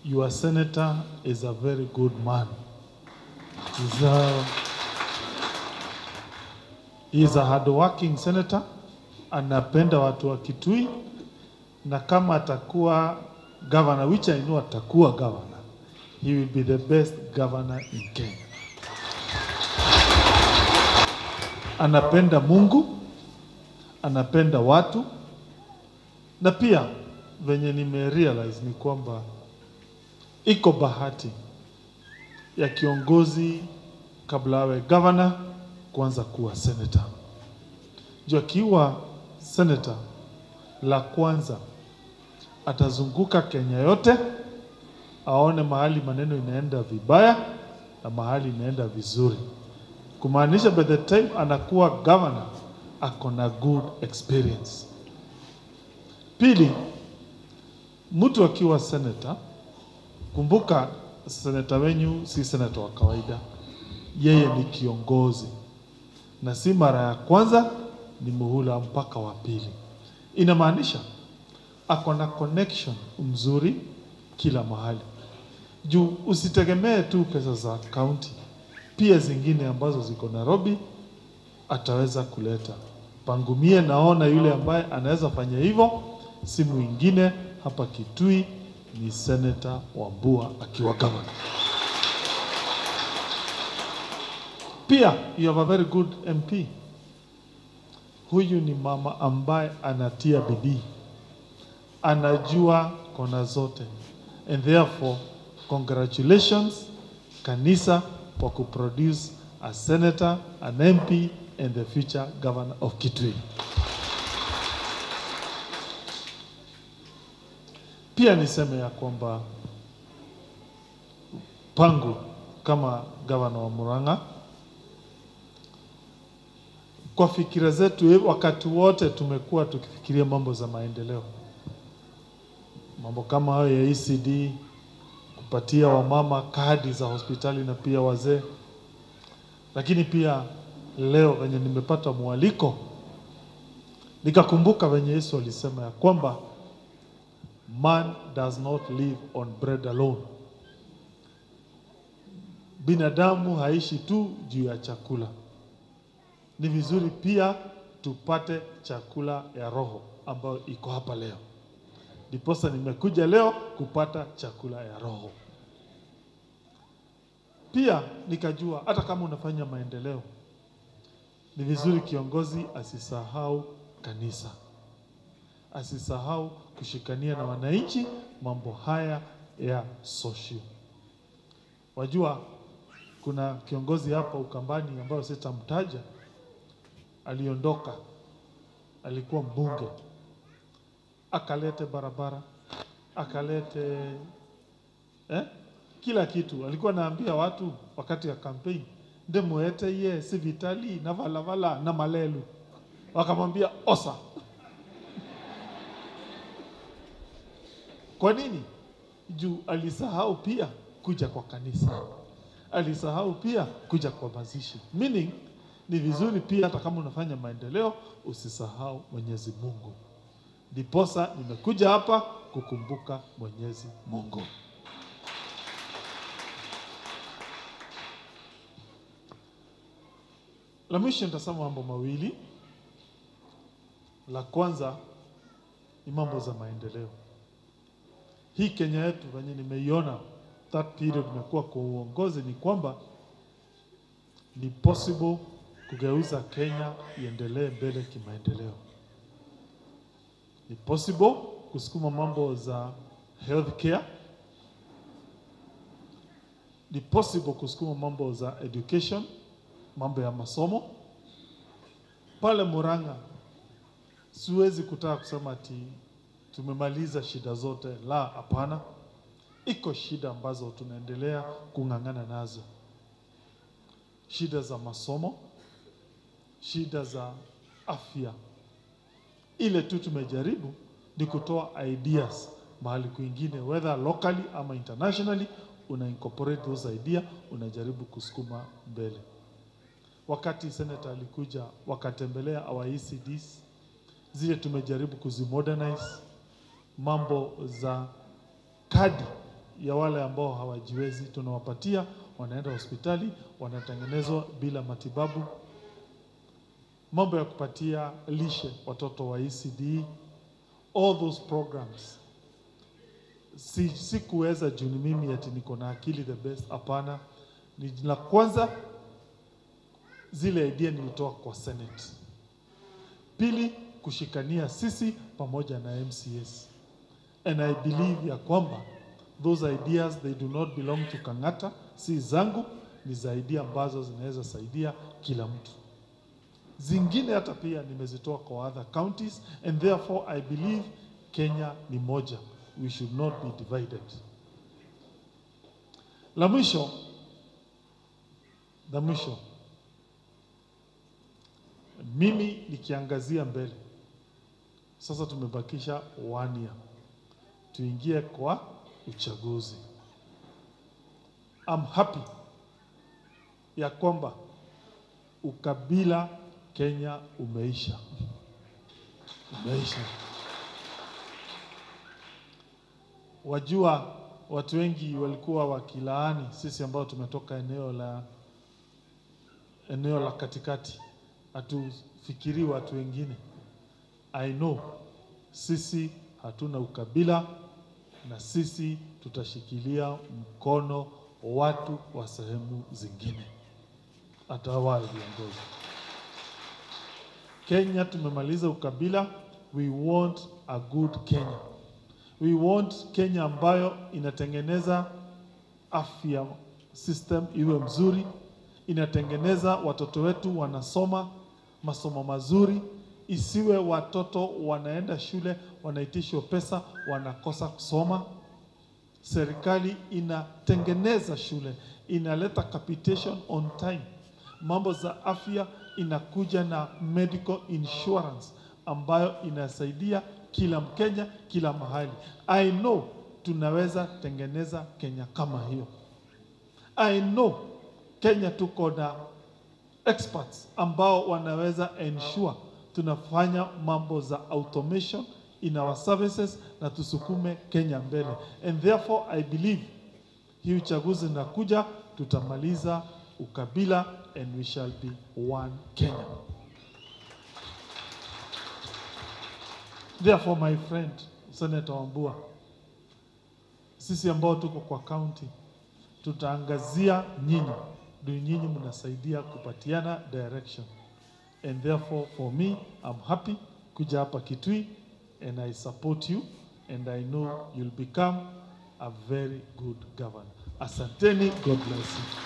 your senator is a very good man. He is a hard-working senator, anapenda watu wa Kitui, na kama atakuwa governor, which I know atakuwa governor, he will be the best governor in Kenya. Anapenda Mungu, anapenda watu, na pia venye nimerealize ni kwamba iko bahati ya kiongozi kabla awe governor kwanza kuwa senator. Jua kiwa senator, la kwanza atazunguka Kenya yote, aone mahali maneno inaenda vibaya na mahali inaenda vizuri. Kumaanisha by the time anakuwa governor, akona good experience. Pili, mtu akiwa senator, kumbuka senator wenyu si senator wa kawaida. Yeye ni kiongozi. Na si mara ya kwanza, ni muhula mpaka wa pili. Inamaanisha akona connection mzuri kila mahali. Juu usitegemee tu pesa za county, pia zingine ambazo ziko Nairobi ataweza kuleta. Pangumie naona yule ambaye anaweza fanya hivyo si mwingine hapa Kitui, ni Senator Wambua akiwa governor. Pia you have a very good MP. Huyu ni mama ambaye anatia bidii, anajua kona zote, and therefore congratulations kanisa for kuproduce a senator, an MP and the future governor of Kitui. Pia niseme ya kwamba pangu kama governor wa Murang'a, kwa fikira zetu wakati wote tumekuwa tukifikiria mambo za maendeleo. Mambo kama hayo ya ECD, kupatia wamama kadi za hospitali na pia wazee. Lakini pia leo venye nimepata mwaliko, nikakumbuka venye Yesu alisema ya kwamba man does not live on bread alone. Binadamu haishi tu juu ya chakula. Ni vizuri pia tupate chakula ya roho ambayo iko hapa leo. Ndiposa nimekuja leo kupata chakula ya roho. Pia nikajua hata kama unafanya maendeleo, ni vizuri kiongozi asisahau kanisa. Asisahau kushikania na wananchi mambo haya ya social. Wajua kuna kiongozi hapa Ukambani ambayo sitamtaja, aliondoka, alikuwa mbunge, akalete barabara, akalete kila kitu. Alikuwa anaambia watu wakati ya campaign, ndemuete ye sivitali na valavala na malelu. Wakamwambia osa. Kwa nini? Juu alisahau pia kuja kwa kanisa. Alisahau pia kuja kwa mazishi. Meaning, ni vizuri pia hata kama unafanya maendeleo usisahau Mwenyezi Mungu. Ndiposa nimekuja hapa kukumbuka Mwenyezi Mungu. La mwisho nitasema mambo mawili. La kwanza ni mambo za maendeleo. Hii Kenya yetu venye nimeiona that period nimekuwa kwa uongozi, ni kwamba ni possible kugeuza Kenya iendelee mbele kimaendeleo. Ni possible kusukuma mambo za healthcare. Ni possible kusukuma mambo za education, mambo ya masomo. Pale Murang'a siwezi kutaka kusema ati tumemaliza shida zote, la, hapana. Iko shida ambazo tunaendelea kung'ang'ana nazo. Shida za masomo, shida za afya. Ile tu tumejaribu ni kutoa ideas mahali kwingine, whether locally ama internationally, una incorporate those ideas, unajaribu kusukuma mbele. Wakati senator alikuja wakatembelea our ECDs, zile tumejaribu kuzimodernize. Mambo za kadi ya wale ambao hawajiwezi tunawapatia, wanaenda hospitali, wanatengenezwa bila matibabu. Mambo ya kupatia lishe watoto wa ECD, all those programs. Si kuweza juu ni mimi ati niko na akili the best, hapana. Ni la kwanza zile idea nilitoa kwa Senate. Pili, kushikania sisi pamoja na MCS. And I believe ya kwamba those ideas they do not belong to Kang'ata, si zangu, ni za idea ambazo zinaweza saidia kila mtu. Zingine hata pia nimezitoa kwa other counties, and therefore I believe Kenya ni moja. We should not be divided. La mwisho, mimi nikiangazia mbele, sasa tumebakisha 1 year tuingie kwa uchaguzi. I'm happy ya kwamba ukabila Kenya umeisha. Wajua, watu wengi walikuwa wakilaani sisi ambao tumetoka eneo la katikati, hatufikiri watu wengine. I know sisi hatuna ukabila, na sisi tutashikilia mkono watu wa sehemu zingine, hata wale viongozi. Kenya tumemaliza ukabila. We want a good Kenya. We want Kenya ambayo inatengeneza afya system iwe mzuri, inatengeneza watoto wetu wanasoma masomo mazuri, isiwe watoto wanaenda shule wanaitishwa pesa wanakosa kusoma. Serikali inatengeneza shule, inaleta capitation on time. Mambo za afya inakuja na medical insurance ambayo inasaidia kila Mkenya kila mahali. I know tunaweza tengeneza Kenya kama hiyo. I know Kenya tuko na experts ambao wanaweza ensure tunafanya mambo za automation in our services na tusukume Kenya mbele. And therefore I believe hii uchaguzi unakuja tutamaliza ukabila and we shall be one Kenya. Therefore my friend Senator Wambua, sisi ambao tuko kwa county tutaangazia nyinyi, ndio nyinyi mnasaidia kupatiana direction. And therefore for me I'm happy kuja hapa Kitui, and I support you, and I know you'll become a very good governor. Asanteni, God bless you.